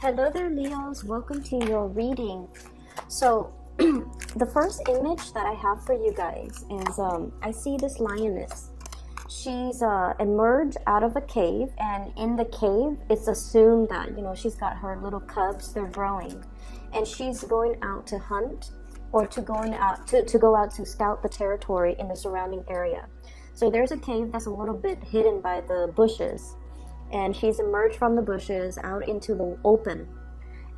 Hello there, Leos. Welcome to your reading. So, the first image that I have for you guys is I see this lioness. She's emerged out of a cave, and in the cave, it's assumed that she's got her little cubs. They're growing, and she's going out to hunt or to go out to scout the territory in the surrounding area. So there's a cave that's a little bit hidden by the bushes. And she's emerged from the bushes out into the open.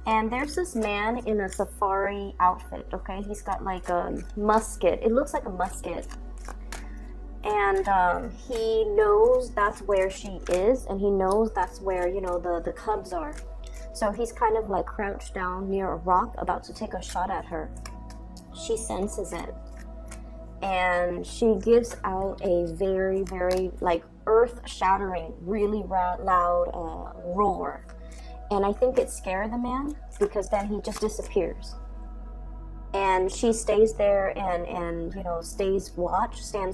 And there's this man in a safari outfit, okay? He's got like a musket. It looks like a musket. And he knows that's where she is, and he knows that's where, the cubs are. So he's kind of like crouched down near a rock about to take a shot at her. She senses it. And she gives out a very, very earth-shattering, really loud roar. And I think it scared the man, because then he just disappears. And she stays there and stands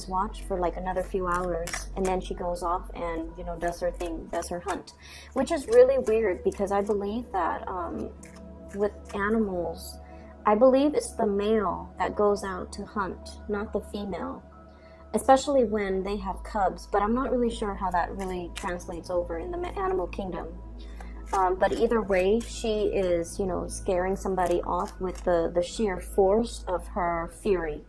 watch for like another few hours, and then she goes off and does her thing, does her hunt, which is really weird, because I believe that with animals, I believe it's the male that goes out to hunt, not the female, especially when they have cubs. But I'm not really sure how that really translates over in the animal kingdom. But either way, she is, scaring somebody off with the sheer force of her fury.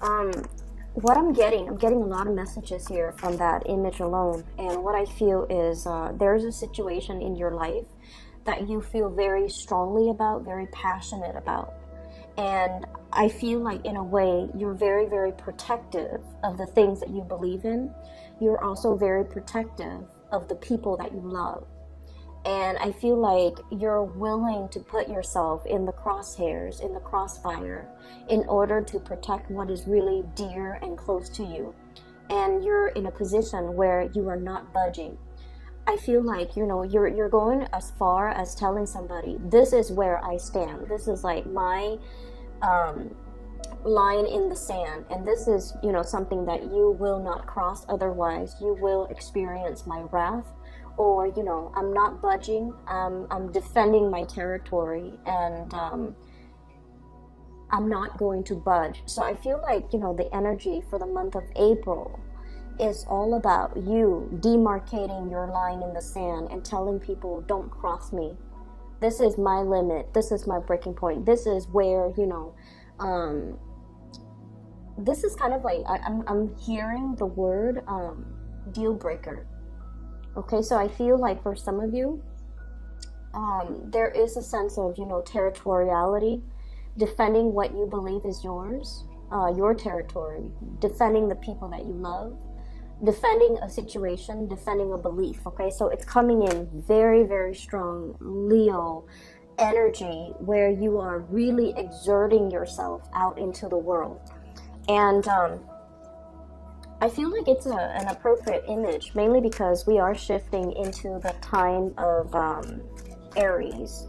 What I'm getting a lot of messages here from that image alone. And what I feel is there's a situation in your life that you feel very strongly about, very passionate about. And I feel like, in a way, you're very, very protective of the things that you believe in. You're also very protective of the people that you love. And I feel like you're willing to put yourself in the crosshairs, in the crossfire, in order to protect what is really dear and close to you. And you're in a position where you are not budging. I feel like, you're going as far as telling somebody, this is where I stand. This is like my line in the sand. And this is, something that you will not cross. Otherwise, you will experience my wrath. Or, I'm not budging. I'm defending my territory. And I'm not going to budge. So I feel like, the energy for the month of April is all about you demarcating your line in the sand and telling people, don't cross me. This is my limit. This is my breaking point. This is where, this is kind of like, I'm hearing the word deal breaker. Okay, so I feel like for some of you, there is a sense of, territoriality, defending what you believe is yours, your territory, defending the people that you love, defending a situation, defending a belief. Okay, so it's coming in very, very strong Leo energy, where you are really exerting yourself out into the world. And I feel like it's an appropriate image, mainly because we are shifting into the time of Aries.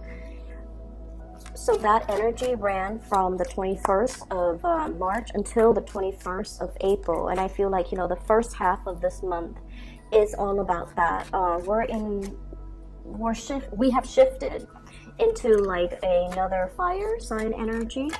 So that energy ran from the 21st of March until the 21st of April. And I feel like, the first half of this month is all about that. We have shifted into like another fire sign energy.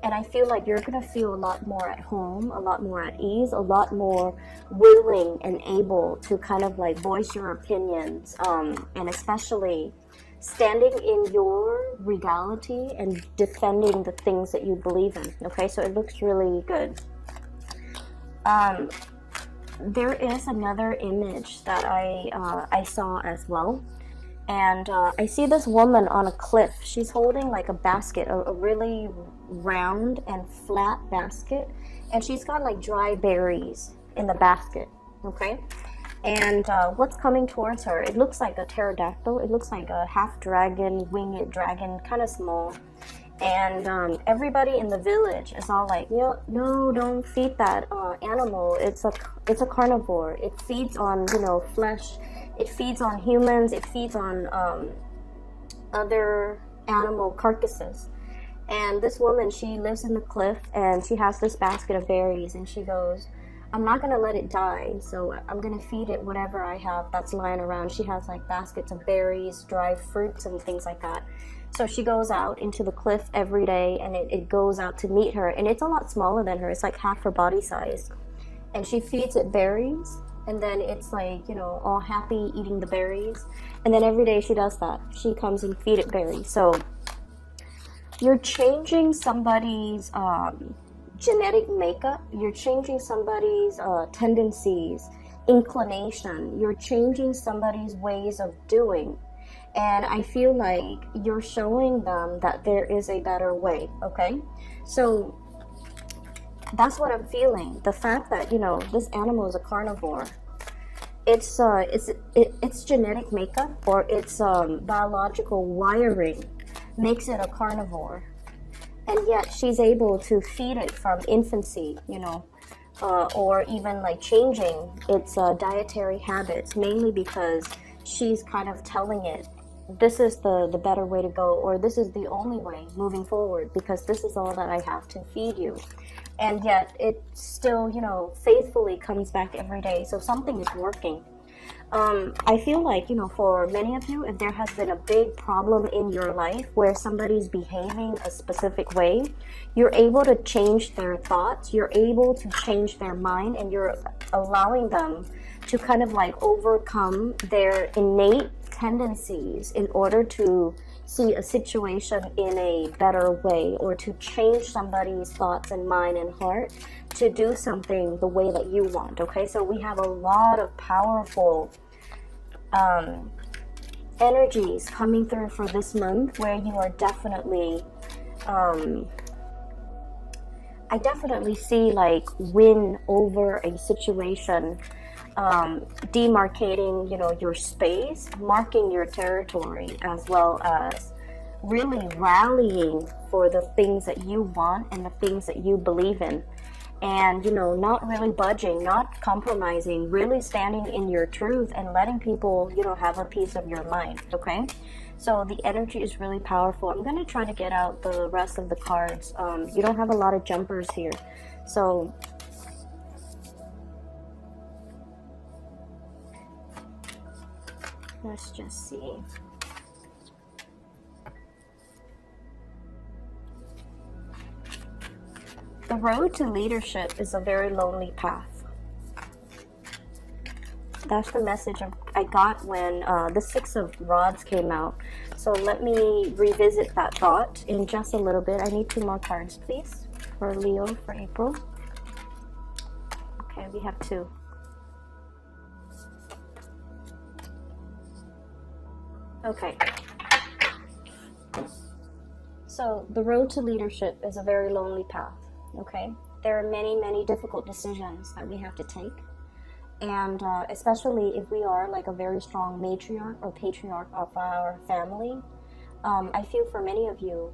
And I feel like you're going to feel a lot more at home, a lot more at ease, a lot more willing and able to kind of like voice your opinions, and especially standing in your regality and defending the things that you believe in. Okay, so it looks really good. There is another image that I saw as well. And I see this woman on a cliff. She's holding like a basket, a really round and flat basket. And she's got like dry berries in the basket, okay? And what's coming towards her, it looks like a pterodactyl. It looks like a half dragon, winged dragon, kind of small. And everybody in the village is all like, no, don't feed that animal. It's a carnivore. It feeds on, flesh. It feeds on humans. It feeds on other animal carcasses. And this woman, she lives in the cliff, and she has this basket of berries, and she goes, I'm not going to let it die, so I'm going to feed it whatever I have that's lying around. She has like baskets of berries, dried fruits, and things like that. So she goes out into the cliff every day, and it goes out to meet her, and it's a lot smaller than her. It's like half her body size. And she feeds it berries, and then it's like, you know, all happy eating the berries. And then every day she does that. She comes and feed it berries. So you're changing somebody's genetic makeup. You're changing somebody's tendencies, inclination. You're changing somebody's ways of doing. And I feel like you're showing them that there is a better way, okay? So that's what I'm feeling. The fact that, you know, this animal is a carnivore. It's genetic makeup, or its biological wiring makes it a carnivore. And yet she's able to feed it from infancy, you know, or even like changing its dietary habits, mainly because she's kind of telling it, this is the better way to go, or this is the only way moving forward, because this is all that I have to feed you. And yet it still, you know, faithfully comes back every day. So something is working. I feel like, you know, for many of you, if there has been a big problem in your life where somebody's behaving a specific way, you're able to change their thoughts, you're able to change their mind, and you're allowing them to kind of like overcome their innate tendencies in order to see a situation in a better way, or to change somebody's thoughts and mind and heart to do something the way that you want. Okay, so we have a lot of powerful energies coming through for this month, where you are definitely I definitely see like win over a situation, demarcating, you know, your space, marking your territory, as well as really rallying for the things that you want and the things that you believe in. And, you know, not really budging, not compromising, really standing in your truth and letting people, you know, have a piece of your mind, okay? So the energy is really powerful. I'm going to try to get out the rest of the cards. You don't have a lot of jumpers here. So let's just see. The road to leadership is a very lonely path. That's the message I got when the Six of Rods came out. So let me revisit that thought in just a little bit. I need 2 more cards, please, for Leo for April. Okay, we have 2. Okay. So the road to leadership is a very lonely path. Okay, there are many, many difficult decisions that we have to take, and especially if we are like a very strong matriarch or patriarch of our family, I feel for many of you,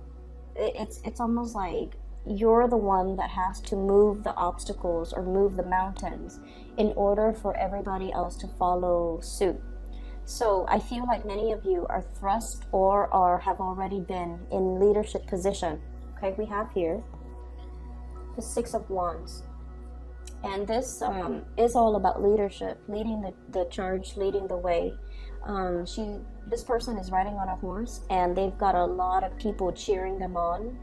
it's almost like you're the one that has to move the obstacles or move the mountains in order for everybody else to follow suit. So I feel like many of you are thrust or have already been in leadership position. Okay, we have here the Six of Wands, and this is all about leadership, leading the charge, leading the way. This person is riding on a horse, and they've got a lot of people cheering them on,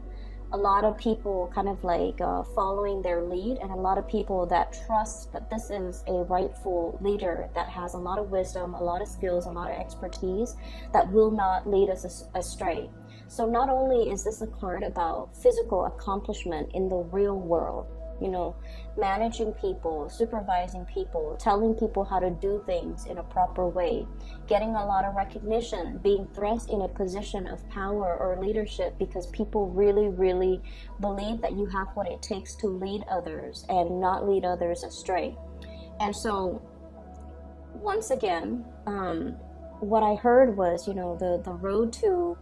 a lot of people kind of like following their lead, and a lot of people that trust that this is a rightful leader that has a lot of wisdom, a lot of skills, a lot of expertise that will not lead us astray. So not only is this a card about physical accomplishment in the real world, you know, managing people, supervising people, telling people how to do things in a proper way, getting a lot of recognition, being thrust in a position of power or leadership because people really, really believe that you have what it takes to lead others and not lead others astray. And so, once again, what I heard was, you know, the road to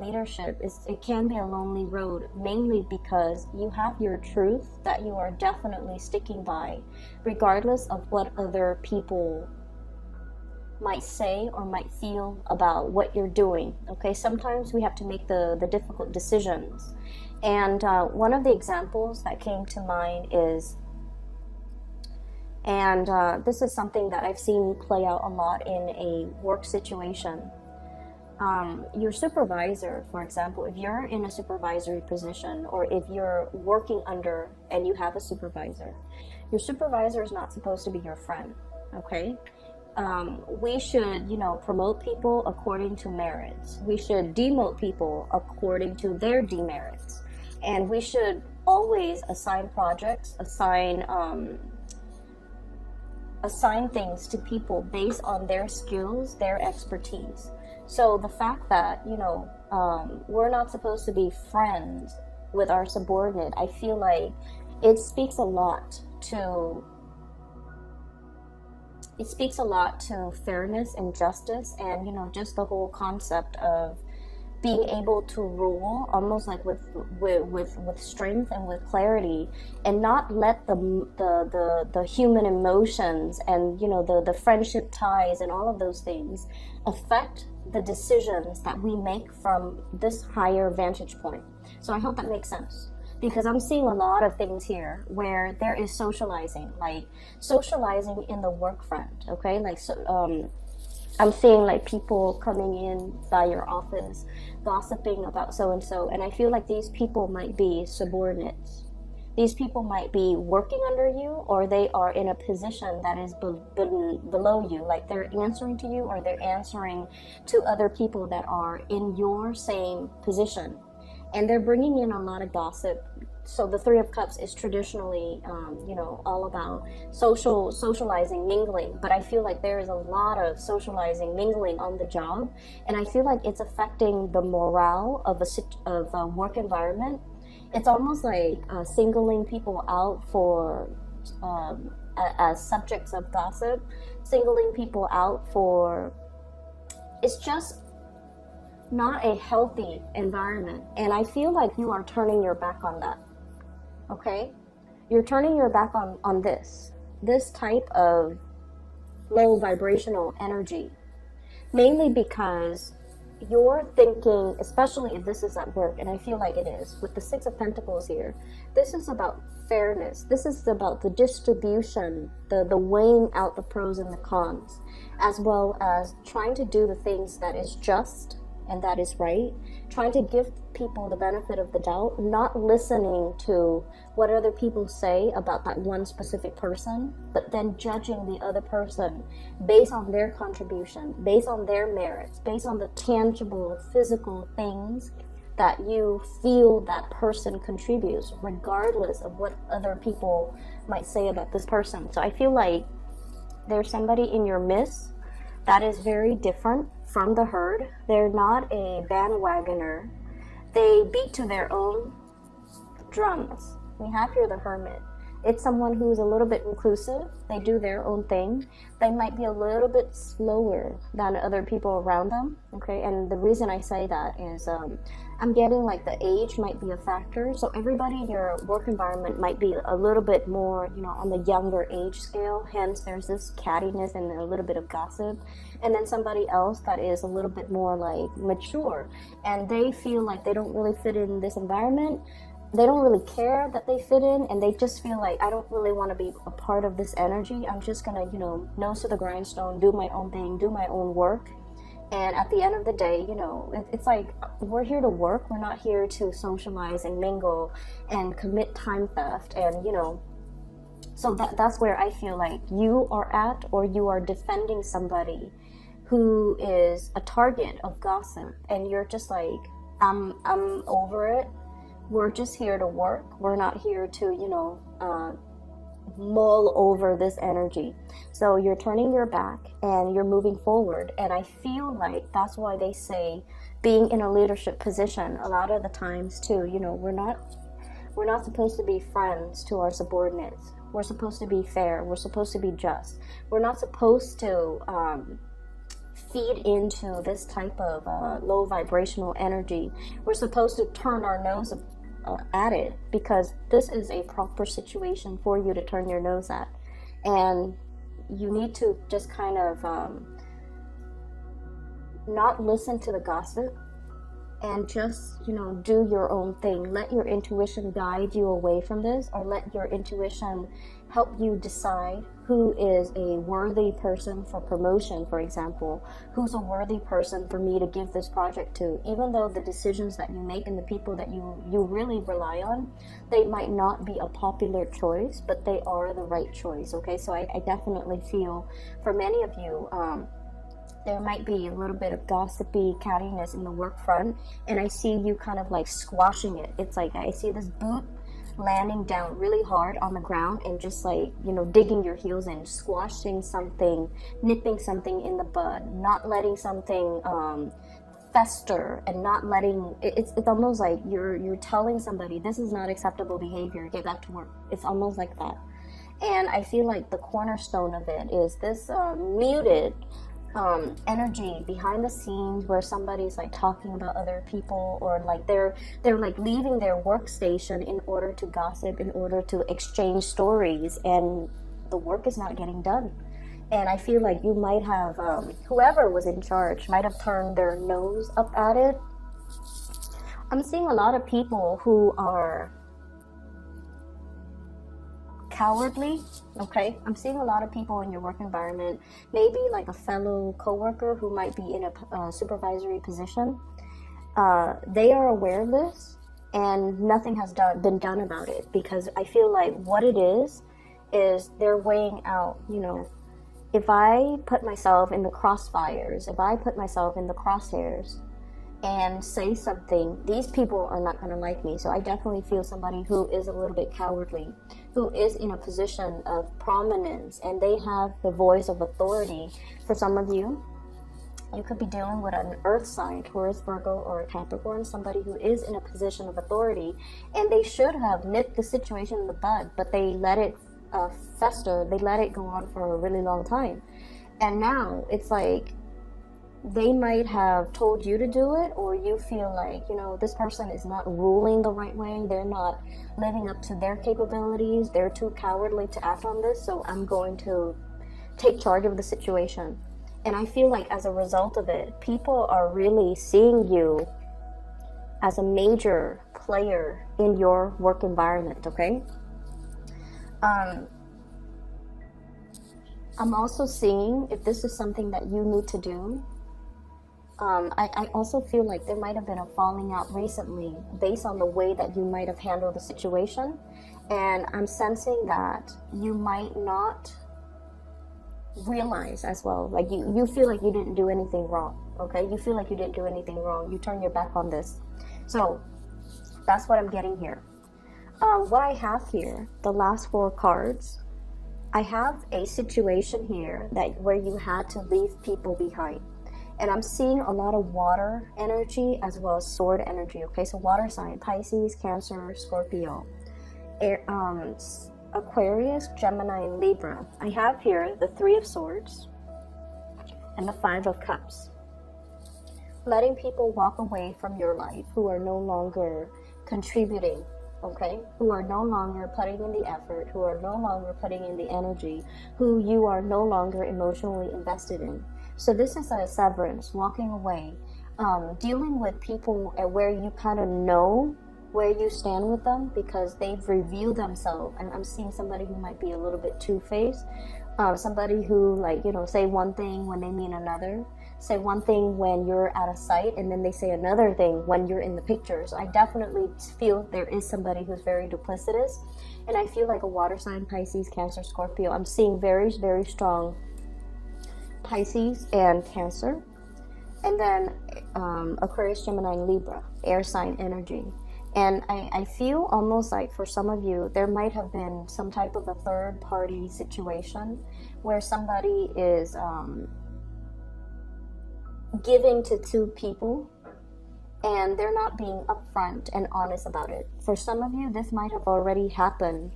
leadership it can be a lonely road, mainly because you have your truth that you are definitely sticking by, regardless of what other people might say or might feel about what you're doing. Okay, sometimes we have to make the difficult decisions, and one of the examples that came to mind is And this is something that I've seen play out a lot in a work situation. Your supervisor, for example, if you're in a supervisory position, or if you're working under and you have a supervisor, your supervisor is not supposed to be your friend, okay? We should, promote people according to merits. We should demote people according to their demerits. And we should always assign projects, assign things to people based on their skills, their expertise. So the fact that, we're not supposed to be friends with our subordinate, I feel like it speaks a lot to fairness and justice, and just the whole concept of being able to rule almost like with strength and with clarity, and not let the human emotions and the friendship ties and all of those things affect the decisions that we make from this higher vantage point. So I hope that makes sense, because I'm seeing a lot of things here where there is socializing in the work front, okay? I'm seeing like people coming in by your office, gossiping about so-and-so, and I feel like these people might be subordinates. These people might be working under you, or they are in a position that is below you, like they're answering to you, or they're answering to other people that are in your same position. And they're bringing in a lot of gossip. So the Three of Cups is traditionally, all about socializing, mingling. But I feel like there is a lot of socializing, mingling on the job, and I feel like it's affecting the morale of a work environment. It's almost like singling people out for as subjects of gossip, singling people out for. It's just not a healthy environment, and I feel like you are turning your back on that. Okay, you're turning your back on this type of low vibrational energy, mainly because you're thinking, especially if this is at work, and I feel like it is, with the Six of Pentacles here, this is about fairness. This is about the distribution, the weighing out the pros and the cons, as well as trying to do the things that is just and that is right, trying to give people the benefit of the doubt, not listening to what other people say about that one specific person, but then judging the other person based on their contribution, based on their merits, based on the tangible physical things that you feel that person contributes, regardless of what other people might say about this person. So I feel like there's somebody in your midst that is very different from the herd. They're not a bandwagoner. They beat to their own drums. We have here the Hermit. It's someone who's a little bit reclusive. They do their own thing. They might be a little bit slower than other people around them, okay? And the reason I say that is I'm getting like the age might be a factor. So everybody in your work environment might be a little bit more, on the younger age scale. Hence, there's this cattiness and a little bit of gossip. And then somebody else that is a little bit more like mature, and they feel like they don't really fit in this environment. They don't really care that they fit in, and they just feel like, I don't really want to be a part of this energy. I'm just gonna, nose to the grindstone, do my own thing, do my own work. And at the end of the day, it's like, we're here to work. We're not here to socialize and mingle and commit time theft. And, so that's where I feel like you are at, or you are defending somebody who is a target of gossip. And you're just like, I'm over it. We're just here to work. We're not here to, mull over this energy. So you're turning your back and you're moving forward. And I feel like that's why they say being in a leadership position, a lot of the times too, we're not supposed to be friends to our subordinates. We're supposed to be fair. We're supposed to be just. We're not supposed to feed into this type of low vibrational energy. We're supposed to turn our nose at it, because this is a proper situation for you to turn your nose at. And you need to just kind of not listen to the gossip, and just, you know, do your own thing. Let your intuition guide you away from this, or let your intuition help you decide who is a worthy person for promotion, for example. Who's a worthy person for me to give this project to? Even though the decisions that you make and the people that you really rely on, they might not be a popular choice, but they are the right choice, okay? So I definitely feel for many of you, there might be a little bit of gossipy cattiness in the work front, and I see you kind of like squashing it. It's like I see this boot landing down really hard on the ground and just like, you know, digging your heels in, squashing something, nipping something in the bud, not letting something fester, and not letting it's almost like you're telling somebody this is not acceptable behavior, get back to work. It's almost like that. And I feel like the cornerstone of it is this muted energy behind the scenes, where somebody's like talking about other people, or like they're like leaving their workstation in order to gossip, in order to exchange stories, and the work is not getting done. And I feel like you might have whoever was in charge might have turned their nose up at it. I'm seeing a lot of people who are cowardly, okay? I'm seeing a lot of people in your work environment, maybe like a fellow coworker who might be in a supervisory position. They are aware of this, and nothing has been done about it, because I feel like what it is they're weighing out, you know, if I put myself in the crossfires, if I put myself in the crosshairs and say something, these people are not going to like me. So I definitely feel somebody who is a little bit cowardly, who is in a position of prominence, and they have the voice of authority. For some of you, you could be dealing with an earth sign, Taurus, Virgo, or a Capricorn, somebody who is in a position of authority, and they should have nipped the situation in the bud, but they let it fester, they let it go on for a really long time. And now it's like, they might have told you to do it, or you feel like, you know, this person is not ruling the right way, they're not living up to their capabilities, they're too cowardly to act on this, so I'm going to take charge of the situation. And I feel like as a result of it, people are really seeing you as a major player in your work environment, okay? I'm also seeing, if this is something that you need to do, I also feel like there might have been a falling out recently based on the way that you might have handled the situation. And I'm sensing that you might not realize as well, like you feel like you didn't do anything wrong, okay? You feel like you didn't do anything wrong. You turn your back on this. So that's what I'm getting here. What I have here, the last 4 cards, I have a situation here where you had to leave people behind. And I'm seeing a lot of water energy as well as sword energy, okay? So water sign, Pisces, Cancer, Scorpio, Aquarius, Gemini, and Libra. I have here the 3 of Swords and the 5 of Cups. Letting people walk away from your life who are no longer contributing, okay? Who are no longer putting in the effort, who are no longer putting in the energy, who you are no longer emotionally invested in. So this is a severance, walking away, dealing with people where you kind of know where you stand with them because they've revealed themselves. And I'm seeing somebody who might be a little bit two-faced, somebody who, like, you know, say one thing when they mean another, say one thing when you're out of sight, and then they say another thing when you're in the picture. So I definitely feel there is somebody who's very duplicitous. And I feel like a water sign, Pisces, Cancer, Scorpio. I'm seeing very, very strong Pisces and Cancer, and then Aquarius, Gemini, and Libra, air sign energy. And I feel almost like for some of you, there might have been some type of a third party situation where somebody is giving to 2 people and they're not being upfront and honest about it. For some of you, this might have already happened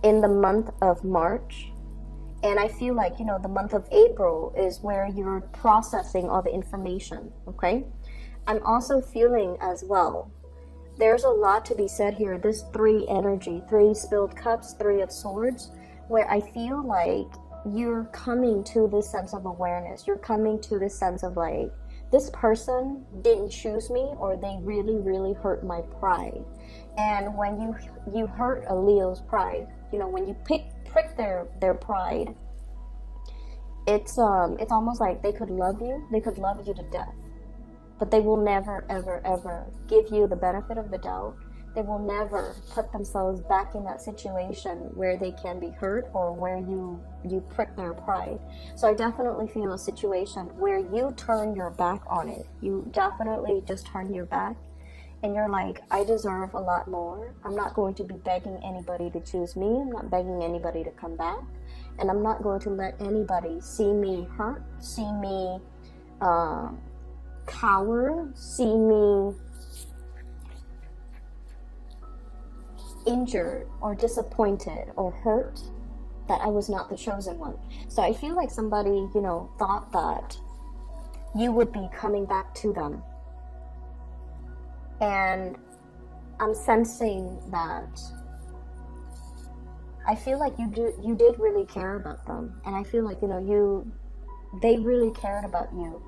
in the month of March. And I feel like, you know, the month of April is where you're processing all the information, okay? I'm also feeling as well, there's a lot to be said here. This 3 energy, 3 spilled cups, 3 of swords, where I feel like you're coming to this sense of awareness. You're coming to this sense of like, this person didn't choose me, or they really hurt my pride. And when you hurt a Leo's pride, you know, when you prick their pride, it's almost like they could love you to death, but they will never ever give you the benefit of the doubt. They will never put themselves back in that situation where they can be hurt, or where you prick their pride. So I definitely feel a situation where you turn your back on it. You definitely just turn your back, and you're like, I deserve a lot more. I'm not going to be begging anybody to choose me. I'm not begging anybody to come back, and I'm not going to let anybody see me hurt, see me cower, see me injured or disappointed or hurt, that I was not the chosen one. So I feel like somebody, you know, thought that you would be coming back to them. And I'm sensing that I feel like you did really care about them. And I feel like, you know, they really cared about you.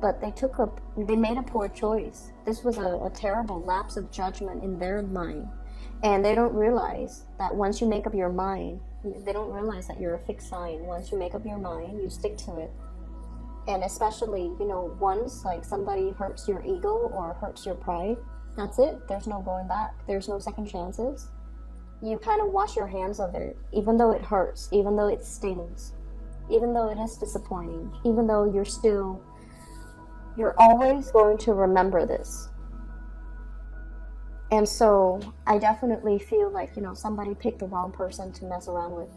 But they made a poor choice. This was a terrible lapse of judgment in their mind. And they don't realize that once you make up your mind, they don't realize that you're a fixed sign. Once you make up your mind, you stick to it. And especially, you know, once like somebody hurts your ego or hurts your pride, that's it. There's no going back. There's no second chances. You kind of wash your hands of it, even though it hurts, even though it stings, even though it is disappointing, even though you're always going to remember this. And so I definitely feel like, you know, somebody picked the wrong person to mess around with.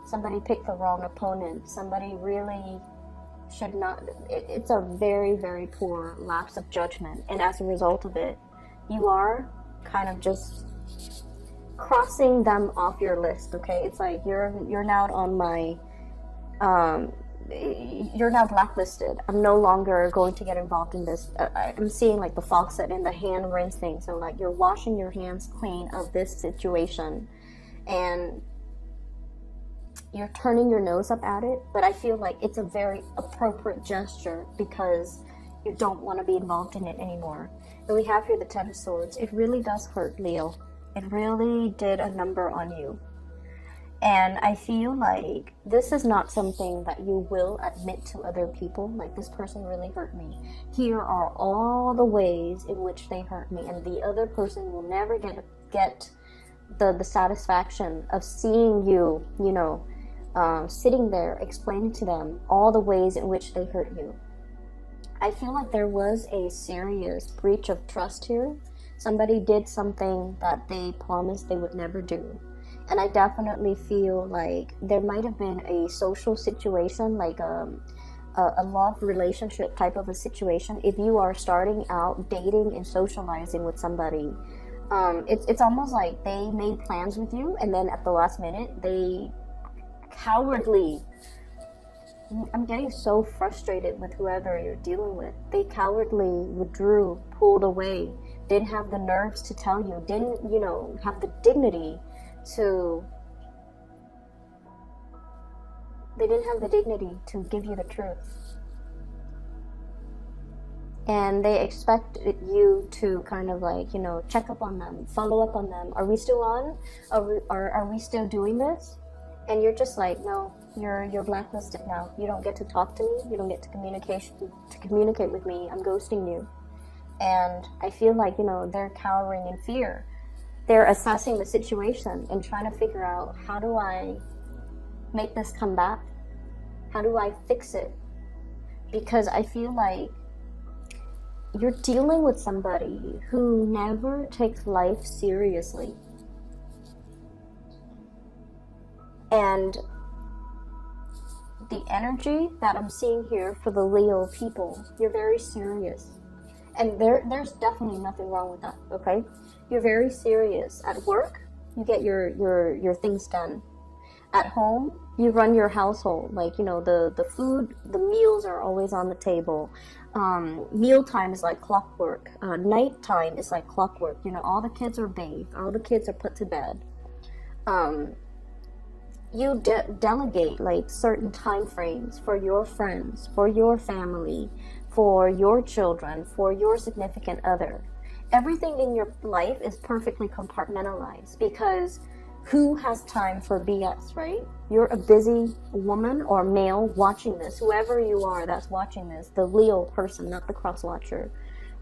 Somebody picked the wrong opponent. Somebody really should not. It's a very poor lapse of judgment. And as a result of it, you are kind of just crossing them off your list, okay? It's like you're now on my you're now blacklisted. I'm no longer going to get involved in this. I'm seeing like the faucet and the hand rinse thing. So like you're washing your hands clean of this situation, and you're turning your nose up at it. But I feel like it's a very appropriate gesture because you don't want to be involved in it anymore. And we have here the Ten of Swords. It really does hurt, Leo. It really did a number on you. And I feel like this is not something that you will admit to other people. Like, this person really hurt me. Here are all the ways in which they hurt me. And the other person will never get the satisfaction of seeing you, you know, sitting there explaining to them all the ways in which they hurt you. I feel like there was a serious breach of trust here. Somebody did something that they promised they would never do. And I definitely feel like there might have been a social situation, like a love relationship type of a situation. If you are starting out dating and socializing with somebody, it's almost like they made plans with you, and then at the last minute, they cowardly... I'm getting so frustrated with whoever you're dealing with. They cowardly withdrew, pulled away, didn't have the nerves to tell you, didn't, you know, have the dignity to give you the truth. And they expect you to kind of like, you know, check up on them, follow up on them. Are we still on? Are we still doing this? And you're just like, no, you're blacklisted now. You don't get to talk to me. You don't get to communicate with me. I'm ghosting you. And I feel like, you know, they're cowering in fear. They're assessing the situation and trying to figure out, how do I make this come back? How do I fix it? Because I feel like you're dealing with somebody who never takes life seriously. And the energy that I'm seeing here for the Leo people, you're very serious. And there's definitely nothing wrong with that, okay? You're very serious. At work, you get your things done. At home, you run your household. Like, you know, the food, the meals are always on the table. Mealtime is like clockwork. Nighttime is like clockwork. You know, all the kids are bathed. All the kids are put to bed. You delegate like certain time frames for your friends, for your family, for your children, for your significant other. Everything in your life is perfectly compartmentalized because who has time for BS, right? You're a busy woman or male watching this, whoever you are that's watching this, the Leo person, not the cross watcher.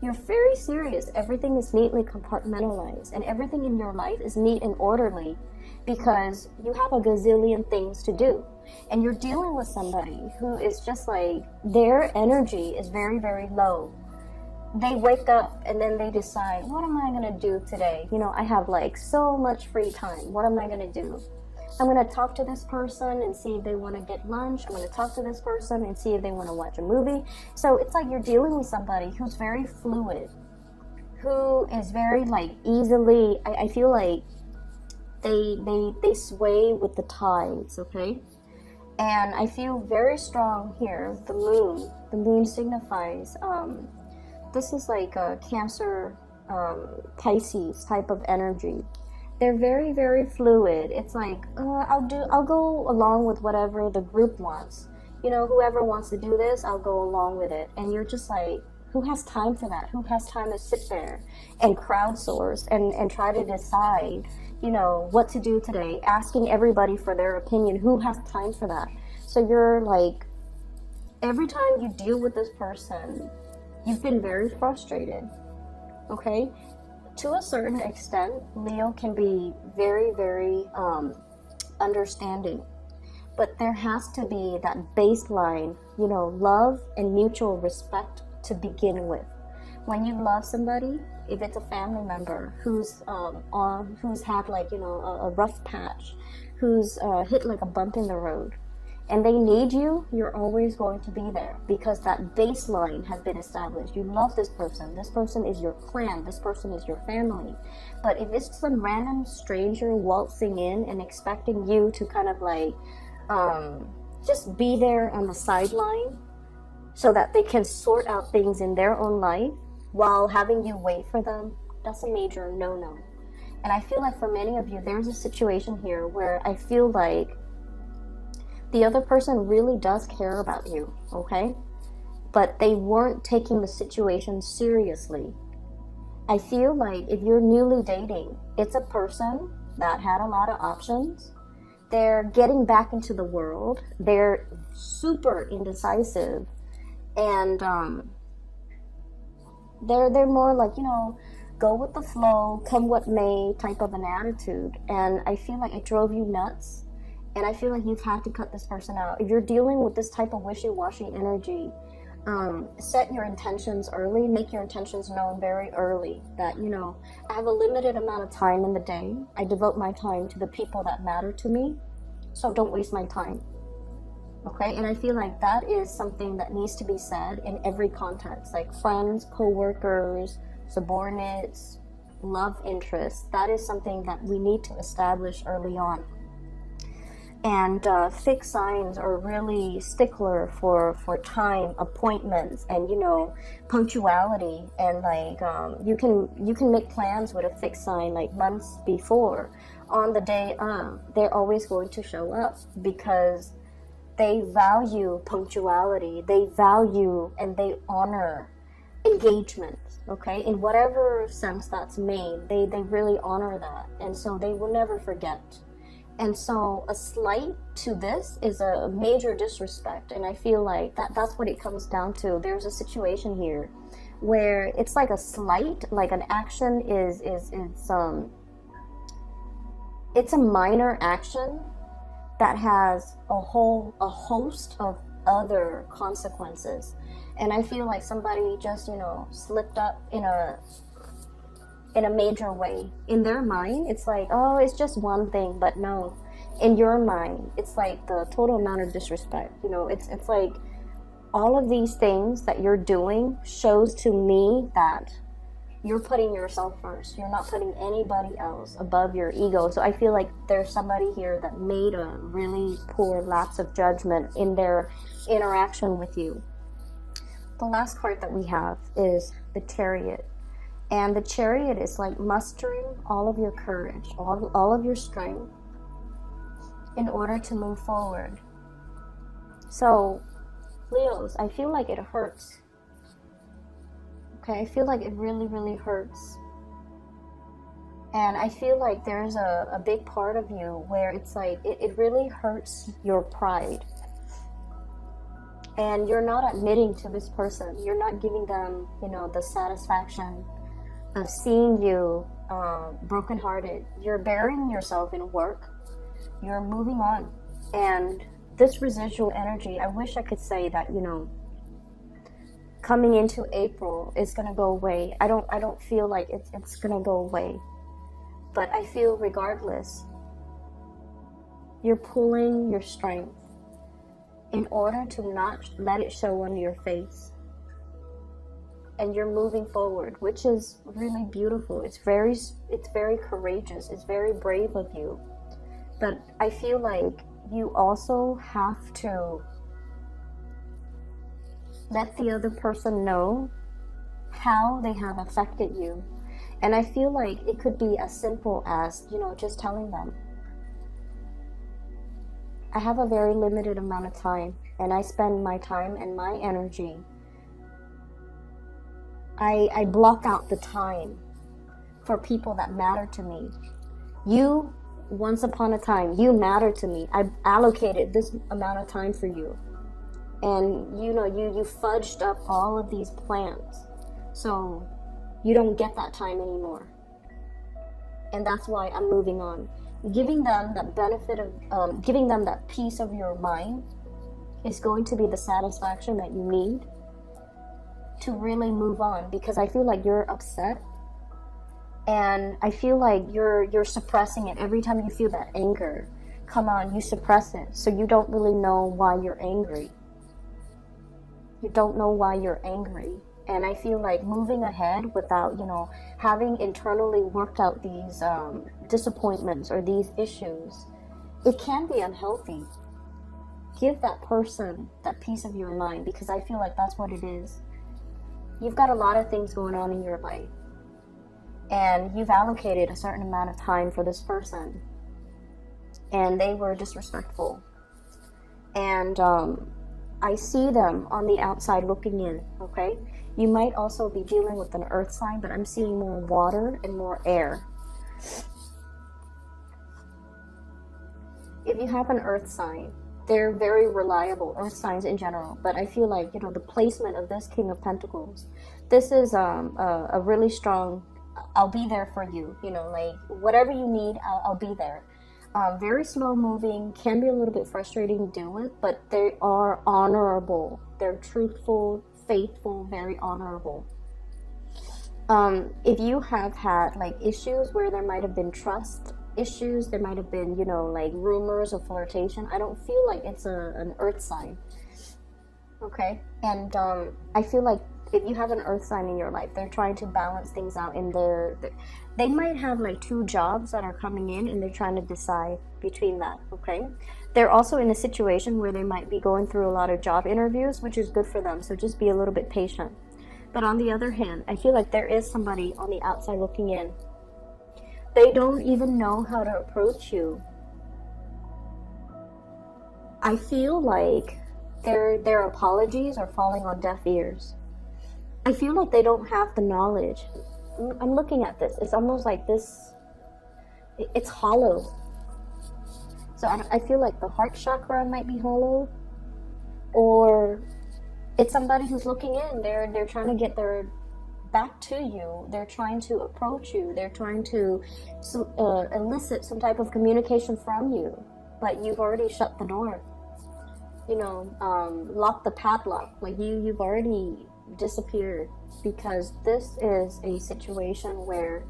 You're very serious. Everything is neatly compartmentalized and everything in your life is neat and orderly because you have a gazillion things to do. And you're dealing with somebody who is just like, their energy is very, very low. They wake up and then they decide, what am I going to do today? You know, I have like so much free time. What am I going to do? I'm going to talk to this person and see if they want to get lunch. I'm going to talk to this person and see if they want to watch a movie. So it's like you're dealing with somebody who's very fluid, who is very like easily, I feel like they sway with the tides, okay? And I feel very strong here. The moon signifies, this is like a Cancer, Pisces type of energy. They're very, very fluid. It's like, I'll go along with whatever the group wants. You know, whoever wants to do this, I'll go along with it. And you're just like, who has time for that? Who has time to sit there and crowdsource and try to decide, you know, what to do today, asking everybody for their opinion? Who has time for that? So you're like, every time you deal with this person, you've been very frustrated, okay? To a certain extent, Leo can be very, very understanding. But there has to be that baseline, you know, love and mutual respect to begin with. When you love somebody, if it's a family member who's had like, you know, a rough patch, who's hit like a bump in the road, and they need you, you're always going to be there because that baseline has been established. You love this person is your clan, this person is your family. But if it's some random stranger waltzing in and expecting you to kind of like just be there on the sideline so that they can sort out things in their own life while having you wait for them, that's a major no-no. And I feel like for many of you, there's a situation here where I feel like the other person really does care about you, okay? But they weren't taking the situation seriously. I feel like if you're newly dating, it's a person that had a lot of options. They're getting back into the world. They're super indecisive. And they're more like, you know, go with the flow, come what may type of an attitude. And I feel like it drove you nuts. And I feel like you've had to cut this person out. If you're dealing with this type of wishy-washy energy, set your intentions early, make your intentions known very early. That, you know, I have a limited amount of time in the day. I devote my time to the people that matter to me, so don't waste my time. Okay, and I feel like that is something that needs to be said in every context, like friends, co-workers, subordinates, love interests. That is something that we need to establish early on. And fixed signs are really stickler for time, appointments, and, you know, punctuality. And like you can make plans with a fixed sign like months before. On the day of, they're always going to show up because they value punctuality. They value and they honor engagement. Okay, in whatever sense that's made, they really honor that, and so they will never forget. And so a slight to this is a major disrespect. And I feel like that's what it comes down to. There's a situation here where it's like a slight, like an action it's a minor action that has a host of other consequences. And I feel like somebody just, you know, slipped up in a major way. In their mind, it's like, oh, it's just one thing, but no. In your mind, it's like the total amount of disrespect. You know, it's like all of these things that you're doing shows to me that you're putting yourself first. You're not putting anybody else above your ego. So I feel like there's somebody here that made a really poor lapse of judgment in their interaction with you. The last card that we have is the Chariot. And the Chariot is like mustering all of your courage, all of your strength in order to move forward. So, Leos, I feel like it hurts Okay, I feel like it really, really hurts. And I feel like there's a big part of you where it's like, it really hurts your pride. And you're not admitting to this person. You're not giving them, you know, the satisfaction of seeing you brokenhearted. You're burying yourself in work. You're moving on. And this residual energy, I wish I could say that, you know, coming into April is going to go away. I don't feel like it's going to go away. But I feel regardless, you're pulling your strength in order to not let it show on your face. And you're moving forward, which is really beautiful. It's very courageous. It's very brave of you. But I feel like you also have to let the other person know how they have affected you. And I feel like it could be as simple as, you know, just telling them, I have a very limited amount of time, and I spend my time and my energy. I block out the time for people that matter to me. You, once upon a time, you matter to me. I allocated this amount of time for you. And, you know, you fudged up all of these plans. So you don't get that time anymore. And that's why I'm moving on. Giving them that benefit of, giving them that peace of your mind is going to be the satisfaction that you need to really move on. Because I feel like you're upset. And I feel like you're suppressing it. Every time you feel that anger come on, you suppress it. So you don't really know why you're angry. You don't know why you're angry. And I feel like moving ahead without, you know, having internally worked out these disappointments or these issues, it can be unhealthy. Give that person that peace of your mind, because I feel like that's what it is. You've got a lot of things going on in your life, and you've allocated a certain amount of time for this person, and they were disrespectful. And I see them on the outside looking in, okay? You might also be dealing with an earth sign, but I'm seeing more water and more air. If you have an earth sign, they're very reliable, earth signs in general. But I feel like, you know, the placement of this King of Pentacles, this is a really strong, I'll be there for you. You know, like, whatever you need, I'll be there. Very slow moving, can be a little bit frustrating to deal with, but they are honorable. They're truthful, faithful, very honorable. If you have had like issues where there might have been trust issues, there might have been, you know, like rumors of flirtation, I don't feel like it's an earth sign. Okay? And I feel like if you have an earth sign in your life, they're trying to balance things out in they might have like 2 jobs that are coming in, and they're trying to decide between that. Okay? They're also in a situation where they might be going through a lot of job interviews, which is good for them, so just be a little bit patient. But on the other hand, I feel like there is somebody on the outside looking in. They don't even know how to approach you. I feel like their apologies are falling on deaf ears. I feel like they don't have the knowledge. I'm looking at this. It's almost like this, it's hollow. So I feel like the heart chakra might be hollow, or it's somebody who's looking in. They're trying to get their back to you. They're trying to approach you. They're trying to elicit some type of communication from you, but you've already shut the door. You know, lock the padlock. Like you've already disappeared, because this is a situation where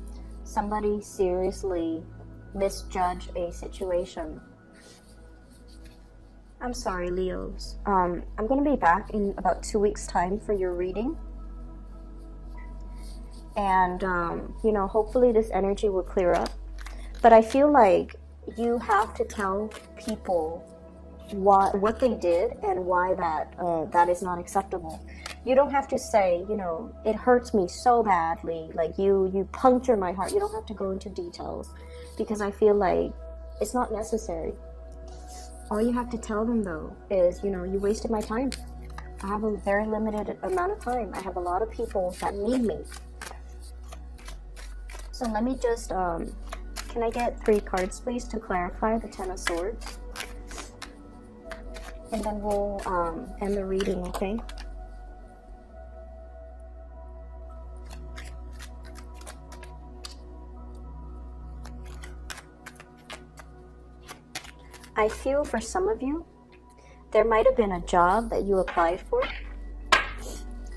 somebody seriously misjudged a situation. I'm sorry, Leos. I'm going to be back in about 2 weeks' time for your reading. And, you know, hopefully this energy will clear up. But I feel like you have to tell people what they did and why that is not acceptable. You don't have to say, you know, it hurts me so badly, like you puncture my heart. You don't have to go into details, because I feel like it's not necessary. All you have to tell them, though, is, you know, you wasted my time. I have a very limited amount of time. I have a lot of people that need me. So let me just, can I get 3 cards, please, to clarify the Ten of Swords? And then we'll end the reading, okay? I feel for some of you, there might have been a job that you applied for,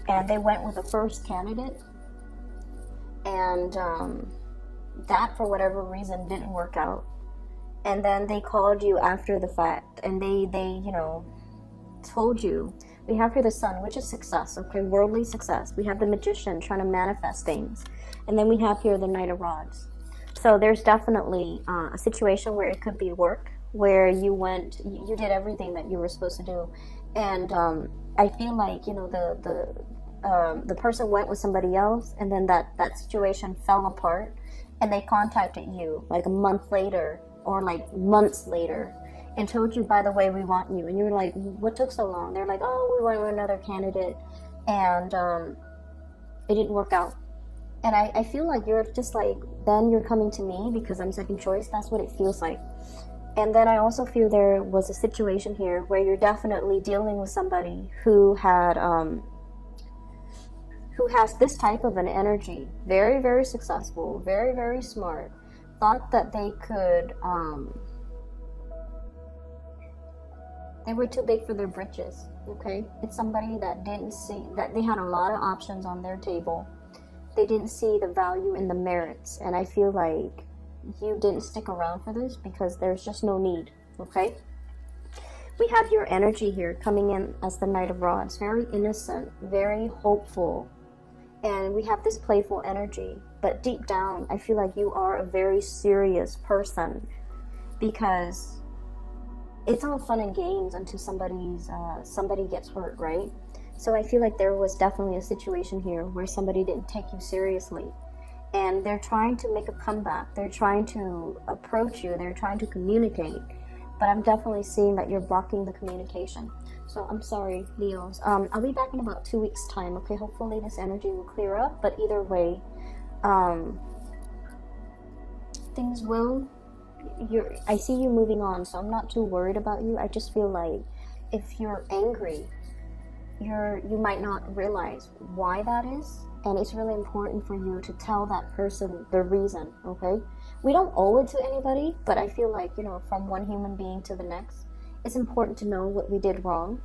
and they went with the first candidate, and that, for whatever reason, didn't work out. And then they called you after the fact, and they you know, told you. We have here the Sun, which is success, okay, worldly success. We have the Magician trying to manifest things, and then we have here the Knight of Rods. So there's definitely a situation where it could be work, where you did everything that you were supposed to do, and I feel like, you know, the person went with somebody else, and then that situation fell apart, and they contacted you like a month later or like months later and told you, by the way, we want you. And you were like, what took so long? They're like, oh, we went with another candidate, and it didn't work out. And I feel like you're just like, then you're coming to me because I'm second choice. That's what it feels like. And then I also feel there was a situation here where you're definitely dealing with somebody who had who has this type of an energy, very, very successful, very, very smart, thought that they could, they were too big for their britches, okay? It's somebody that didn't see, that they had a lot of options on their table. They didn't see the value in the merits, and I feel like you didn't stick around for this because there's just no need, okay? We have your energy here coming in as the Knight of Rods, very innocent, very hopeful, and we have this playful energy, but deep down, I feel like you are a very serious person because it's all fun and games until somebody gets hurt, right? So I feel like there was definitely a situation here where somebody didn't take you seriously, and they're trying to make a comeback. They're trying to approach you. They're trying to communicate, but I'm definitely seeing that you're blocking the communication. So I'm sorry, Leos. I'll be back in about 2 weeks' time, okay? Hopefully this energy will clear up, but either way, things will... I see you moving on, so I'm not too worried about you. I just feel like if you're angry, you might not realize why that is, and it's really important for you to tell that person the reason, okay? We don't owe it to anybody, but I feel like, you know, from one human being to the next, it's important to know what we did wrong.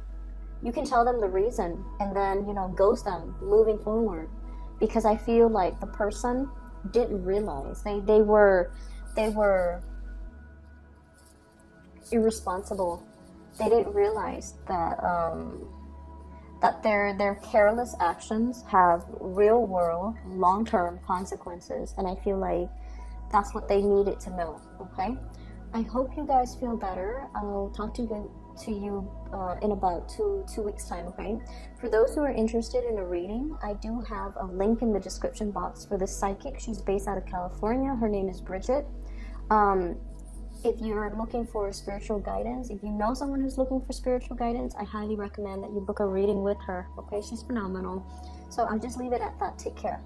You can tell them the reason and then, you know, ghost them moving forward, because I feel like the person didn't realize. They were irresponsible. They didn't realize that that their careless actions have real world, long-term consequences, and I feel like that's what they needed to know, okay? I hope you guys feel better. I'll talk to you in about two weeks time, okay? For those who are interested in a reading, I do have a link in the description box for this psychic. She's based out of California. Her name is Bridget. If you're looking for spiritual guidance, if you know someone who's looking for spiritual guidance, I highly recommend that you book a reading with her, okay? She's phenomenal. So I'll just leave it at that. Take care.